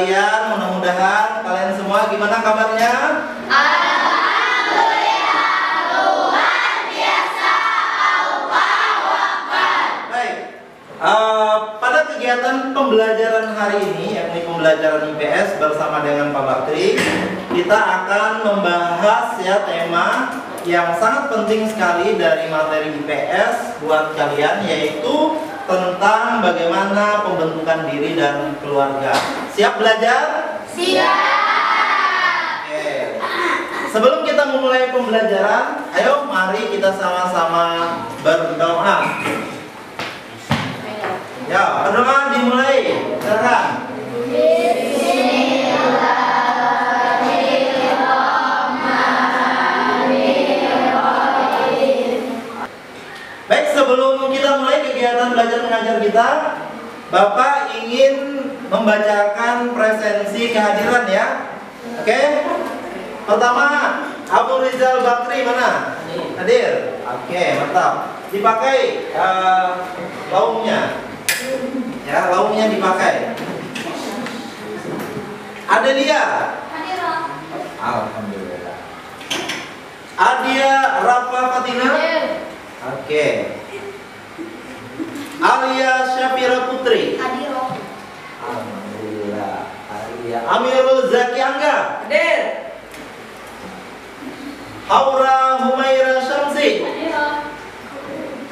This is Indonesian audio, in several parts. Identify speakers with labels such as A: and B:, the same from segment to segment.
A: kalian? Mudah-mudahan kalian semua gimana kabarnya?
B: Alhamdulillah, luar biasa. Allahu Akbar.
A: Baik. Pada kegiatan pembelajaran hari ini, yakni pembelajaran IPS bersama dengan Pak Bakri, kita akan membahas ya tema yang sangat penting sekali dari materi IPS buat kalian, yaitu tentang bagaimana pembentukan diri dan keluarga. Siap belajar?
B: Siap.
A: Oke. Sebelum kita memulai pembelajaran, ayo mari kita sama-sama berdoa. Ya, berdoa dimulai. Silakan. Baik, sebelum kita mulai kegiatan belajar mengajar kita, Bapak ingin membacakan presensi kehadiran ya. Oke. Pertama, Abu Rizal Bakri mana? Hadir. Oke, mantap. Dipakai laungnya. Ya, laungnya dipakai. Adelia.
B: Hadir, Om.
A: Alhamdulillah. Adia Rafa Fatina. Oke. Alia Syafira Putri.
B: Hadir, Om.
A: Alhamdulillah. Alia Amirul Zaki Angga.
C: Hadir.
A: Aura Humaira Syamsi.
B: Hadir, Om.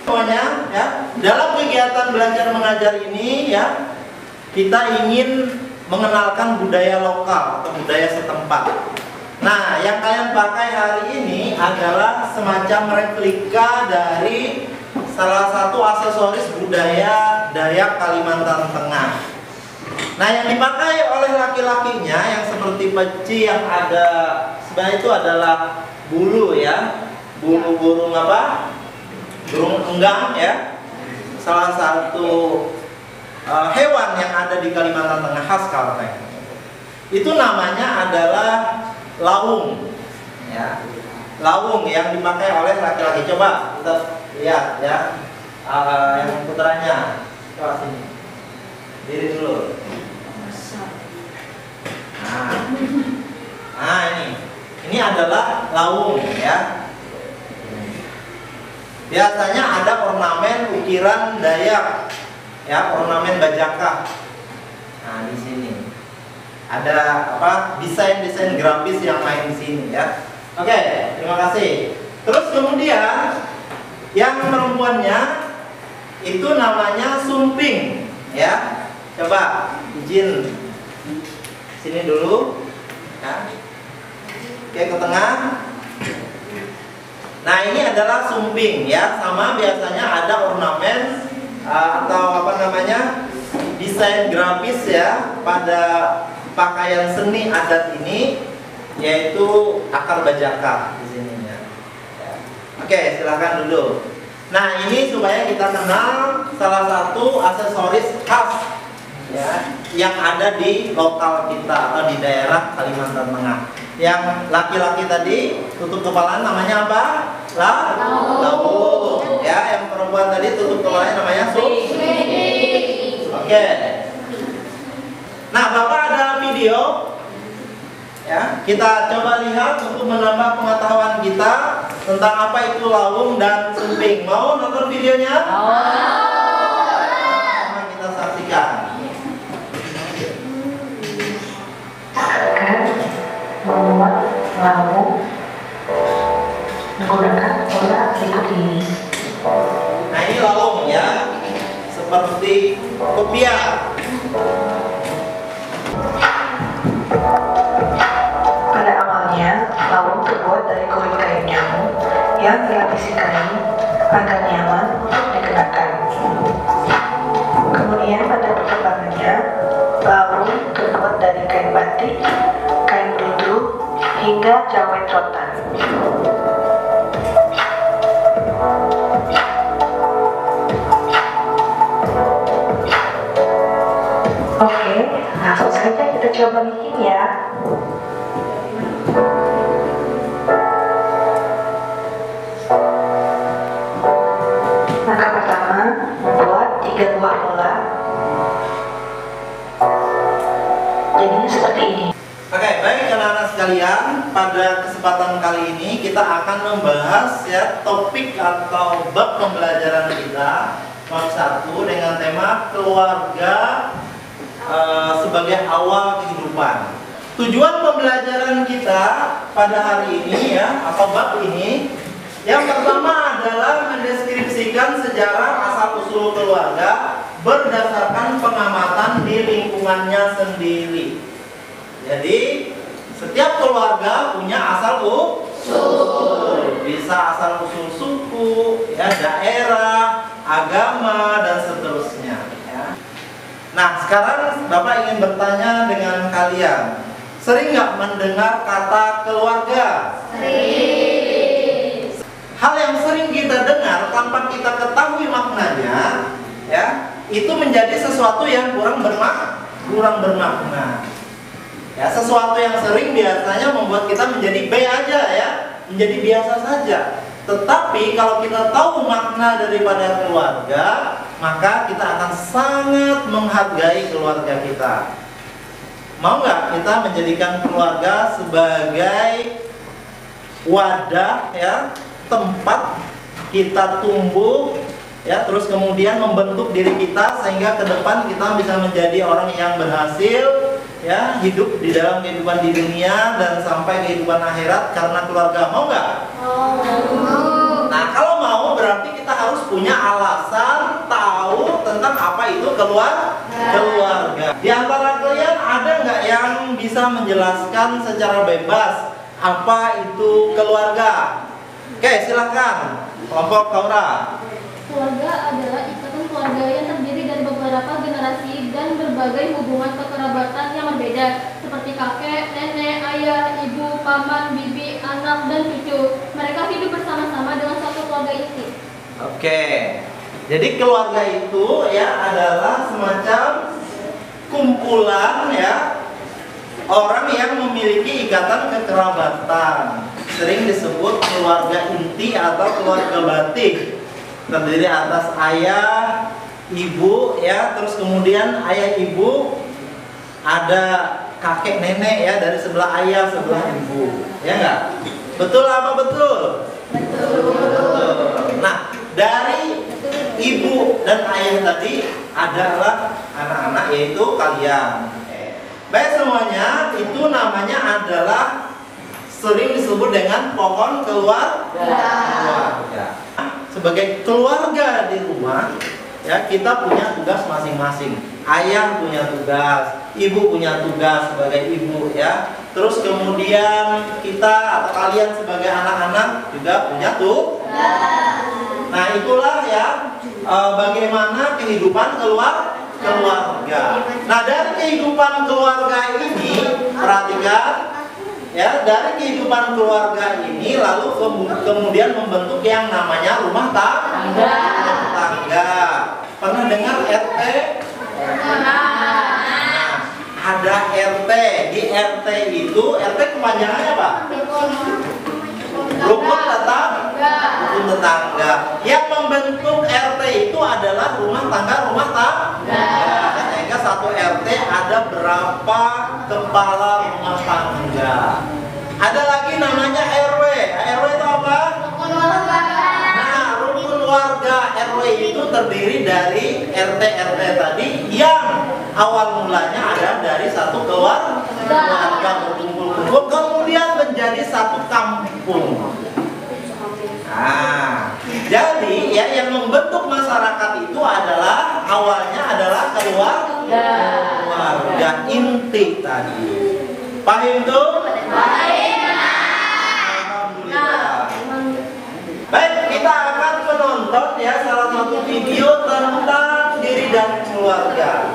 A: Semuanya ya. Dalam kegiatan belajar mengajar ini ya, kita ingin mengenalkan budaya lokal atau budaya setempat. Nah, yang kalian pakai hari ini adalah semacam replika dari salah satu aksesoris budaya Dayak Kalimantan Tengah. Nah, yang dipakai oleh laki-lakinya yang seperti peci yang ada sebenarnya itu adalah bulu ya, bulu burung apa? Burung enggang ya. Salah satu hewan yang ada di Kalimantan Tengah khas Kalteng. Itu namanya adalah laung ya. Laung yang dipakai oleh laki-laki. Coba kita lihat ya. Yang putranya. Coba sini. Diri dulu. Nah, ini adalah laung ya. Biasanya ada ornamen ukiran Dayak ya, ornamen bajaka. Nah, di sini ada apa? Desain-desain grafis yang main di sini ya. Oke, terima kasih. Terus kemudian yang perempuannya itu namanya sumping ya. Coba izin sini dulu ya. Oke, ke tengah. Nah, ini adalah sumping ya, sama biasanya ada ornamen atau apa namanya, desain grafis ya pada pakaian seni adat ini, yaitu akar bajaka di sini ya. Oke, silakan duduk. Nah, ini supaya kita kenal salah satu aksesoris khas ya yang ada di lokal kita atau di daerah Kalimantan Tengah. Yang laki-laki tadi tutup kepala namanya apa? Laung. Ya, yang perempuan tadi tutup kepalanya namanya Oke. Nah, Bapak ada video ya. Kita coba lihat untuk menambah pengetahuan kita tentang apa itu laung dan sumping. Mau nonton videonya? Sama kita saksikan.
D: Membuat lauk menggunakan pola berikut ini.
A: Nah, ini laung ya, seperti kopiah.
D: Pada awalnya, lauk terbuat dari kulit kain nyamuk yang dilapisi kain agar nyaman untuk dikenakan. Kemudian pada perkembangannya, lauk terbuat dari kain batik, kain bludu, hingga jawet rotan. Oke, langsung saja kita coba bikin ya. Langkah pertama, membuat 3 buah bola. Jadi seperti ini.
A: Oke, baik anak-anak sekalian, pada kesempatan kali ini kita akan membahas ya topik atau bab pembelajaran kita bab 1 dengan tema keluarga sebagai awal kehidupan. Tujuan pembelajaran kita pada hari ini ya, atau bab ini, yang pertama adalah mendeskripsikan sejarah asal-usul keluarga berdasarkan pengamatan di lingkungannya sendiri. Jadi, setiap keluarga punya asal-usul. Bisa asal-usul suku, ya, daerah, agama, dan seterusnya. Ya. Nah, sekarang Bapak ingin bertanya dengan kalian. Sering nggak mendengar kata keluarga?
B: Sering.
A: Hal yang sering kita dengar tanpa kita ketahui maknanya, ya, itu menjadi sesuatu yang kurang bermakna. Ya, sesuatu yang sering biasanya membuat kita menjadi B aja ya, menjadi biasa saja. Tetapi kalau kita tahu makna daripada keluarga, maka kita akan sangat menghargai keluarga kita. Mau nggak kita menjadikan keluarga sebagai wadah ya, tempat kita tumbuh ya, terus kemudian membentuk diri kita sehingga ke depan kita bisa menjadi orang yang berhasil ya, hidup di dalam kehidupan di dunia dan sampai kehidupan akhirat karena keluarga. Mau nggak? Nah, kalau mau berarti kita harus punya alasan tahu tentang apa itu keluarga. Di antara kalian ada nggak yang bisa menjelaskan secara bebas apa itu keluarga? Oke, silakan kelompok Kaura.
B: Keluarga adalah ikatan keluarga yang terdiri dari beberapa generasi dan berbagai hubungan kekerabatan yang berbeda, seperti kakek, nenek, ayah, ibu, paman, bibi, anak, dan cucu. Mereka hidup bersama-sama dengan satu keluarga inti.
A: Oke, jadi keluarga itu ya adalah semacam kumpulan ya orang yang memiliki ikatan kekerabatan. Sering disebut keluarga inti atau keluarga batin. Terdiri atas ayah, ibu ya, terus kemudian ayah ibu, ada kakek nenek ya, dari sebelah ayah sebelah ibu, ya enggak? Betul apa betul? Betul. Nah, dari ibu dan ayah tadi adalah anak-anak, yaitu kalian. Baik semuanya, itu namanya adalah sering disebut dengan pohon keluarga. Sebagai keluarga di rumah, ya, kita punya tugas masing-masing. Ayah punya tugas, ibu punya tugas sebagai ibu, ya. Terus kemudian kita atau kalian sebagai anak-anak juga punya tugas. Nah, itulah ya bagaimana kehidupan keluarga. Nah, dari kehidupan keluarga ini, perhatikan. Ya, dari kehidupan keluarga ini lalu kemudian membentuk yang namanya rumah tangga. Pernah dengar RT? Nah, ada RT. Di RT itu, RT kepanjangannya apa? Rukun tetangga. Yang membentuk RT itu adalah rumah tangga. Sehingga satu RT ada berapa kepala rumah tangga. Ada lagi namanya RW. RW itu apa? Nah, rukun warga RW itu terdiri dari RT tadi yang awal mulanya ada dari satu keluarga berkumpul-kumpul, kemudian menjadi satu kampung. Nah, jadi ya yang membentuk masyarakat itu adalah awalnya adalah keluarga inti tadi. Paham tuh? Alhamdulillah. Baik, kita akan menonton ya salah satu video tentang diri dan keluarga.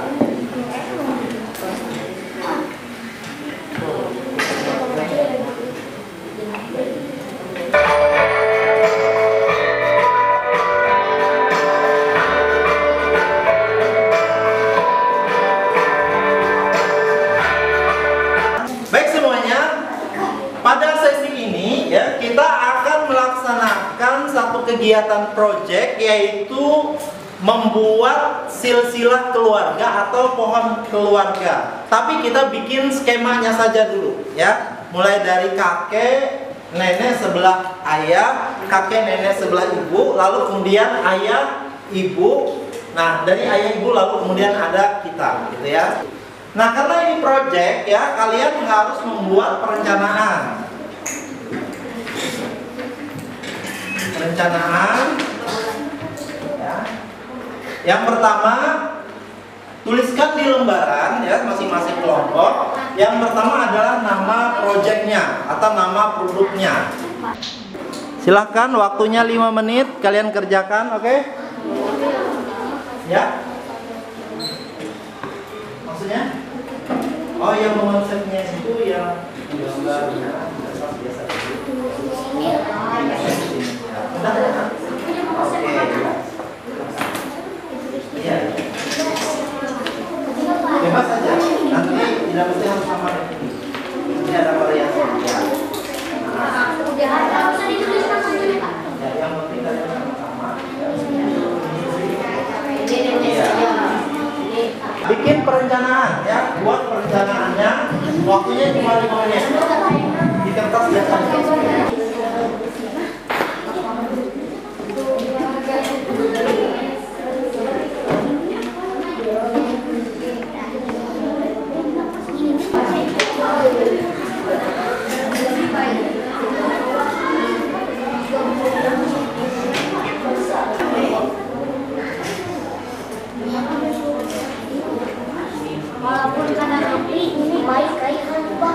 A: kegiatan proyek yaitu membuat silsilah keluarga atau pohon keluarga. Tapi kita bikin skemanya saja dulu ya. Mulai dari kakek nenek sebelah ayah, kakek nenek sebelah ibu, lalu kemudian ayah, ibu. Nah, dari ayah ibu lalu kemudian ada kita, gitu ya. Nah, karena ini project ya, kalian harus membuat perencanaan. Perencanaan ya. Yang pertama, tuliskan di lembaran ya masing-masing kelompok. Yang pertama adalah nama projectnya atau nama produknya. Silahkan, waktunya 5 menit, kalian kerjakan, oke? Ya. Maksudnya? Oh, yang konsepnya itu yang gambar biasa. Oke. Iya. Bebas saja. Nanti tidak mesti harus sama ini. Ini ada variasi. Ya, yang penting kalian sama-sama. Iya. Bikin perencanaan ya, buat perencanaannya. Waktunya cuma 5 menit. Di kertas biasa.
C: Walaupun karena roti ini baik kayak apa?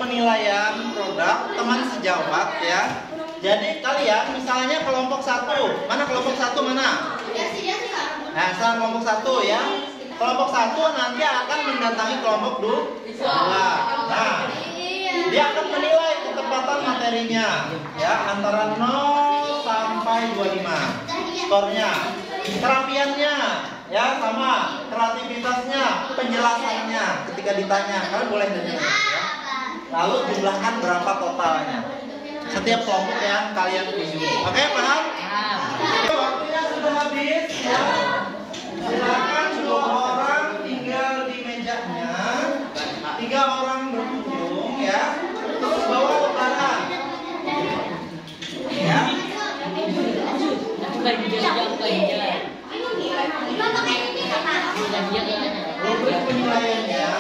A: Penilaian produk teman sejawat ya. Jadi kalian misalnya kelompok 1, mana kelompok 1 mana? Nah, sekarang kelompok 1 ya. Kelompok 1 nanti akan mendatangi kelompok 2. Nah, dia akan menilai ketepatan materinya ya antara 0 sampai 25 skornya. Kerapiannya ya sama, kreativitasnya, penjelasannya ketika ditanya kalian boleh nanya ya. Lalu jumlahkan berapa totalnya setiap kelompok yang kalian tuju. Oke, paham? Waktunya sudah habis ya. Silakan 2 orang tinggal di mejanya, 3 orang berkunjung ya. Terus bawa lembaran ya. Rubrik penilaiannya.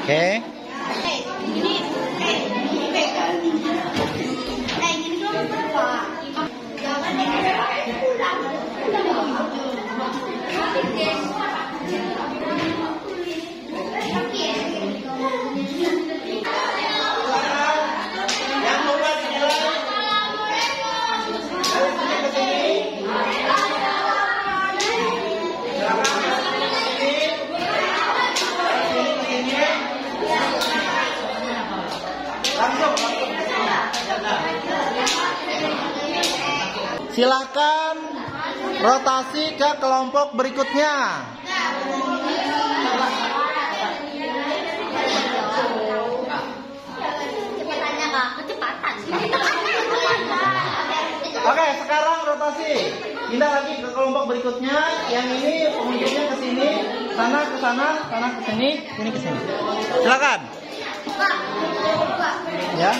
A: Oke. Silakan rotasi ke kelompok berikutnya. Oke, sekarang rotasi. Pindah lagi ke kelompok berikutnya. Yang ini pengunjungnya ke sini, sana ke sana, sana ke sini, sini ke sini. Silakan. Ya.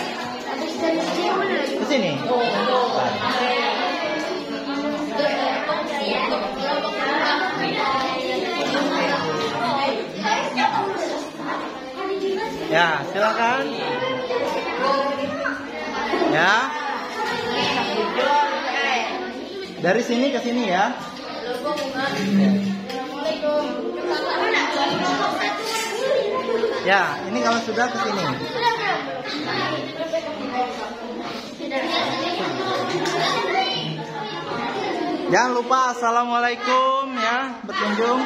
A: Ke sini. Ya, silakan. Ya. Dari sini ke sini ya. Ya, ini kalau sudah ke sini. Jangan lupa assalamualaikum ya, berkunjung.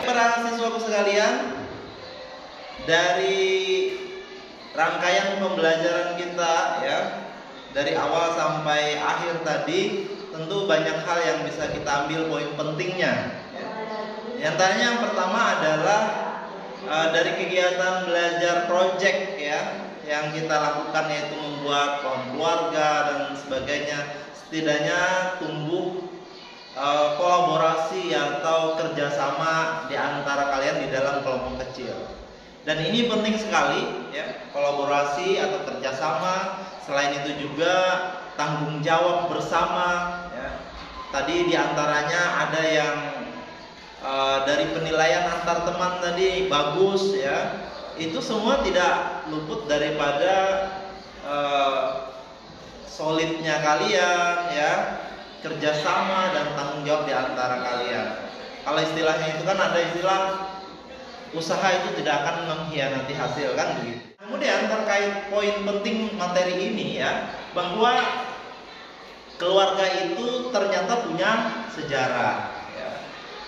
A: Para siswaku sekalian, dari rangkaian pembelajaran kita ya, dari awal sampai akhir tadi, tentu banyak hal yang bisa kita ambil poin pentingnya ya. Di antaranya yang pertama adalah dari kegiatan belajar project ya, yang kita lakukan yaitu membuat pohon keluarga dan sebagainya, setidaknya tumbuh kolaborasi atau kerjasama di antara kalian di dalam kelompok kecil. Dan ini penting sekali ya, kolaborasi atau kerjasama. Selain itu juga tanggung jawab bersama ya. Tadi di antaranya ada yang dari penilaian antar teman tadi bagus ya. Itu semua tidak luput daripada solidnya kalian ya, kerjasama dan tanggung jawab di antara kalian. Kalau istilahnya itu kan ada istilah usaha itu tidak akan mengkhianati hasil kan begitu. Kemudian terkait poin penting materi ini ya, bahwa keluarga itu ternyata punya sejarah ya.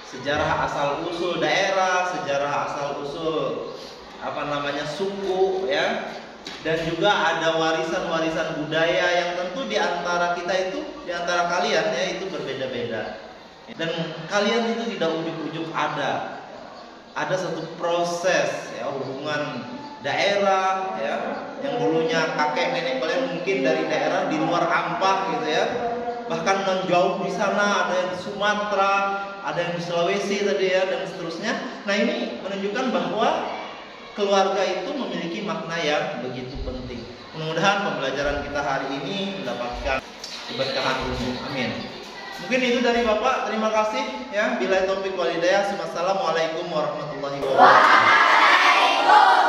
A: Sejarah asal usul daerah, sejarah asal usul suku ya. Dan juga ada warisan-warisan budaya yang tentu di antara kita itu, di antara kalian ya, itu berbeda-beda. Dan kalian itu tidak ujuk-ujuk ada satu proses ya, hubungan daerah ya, yang dulunya kakek nenek kalian mungkin dari daerah di luar Ampah gitu ya, bahkan menjauh di sana, ada yang di Sumatera, ada yang di Sulawesi tadi ya, dan seterusnya. Nah, ini menunjukkan bahwa keluarga itu memiliki makna yang begitu penting. Mudah-mudahan pembelajaran kita hari ini mendapatkan keberkahan umum. Amin. Mungkin itu dari Bapak. Terima kasih ya. Billahi taufiq wal hidayah. Wassalamualaikum warahmatullahi wabarakatuh.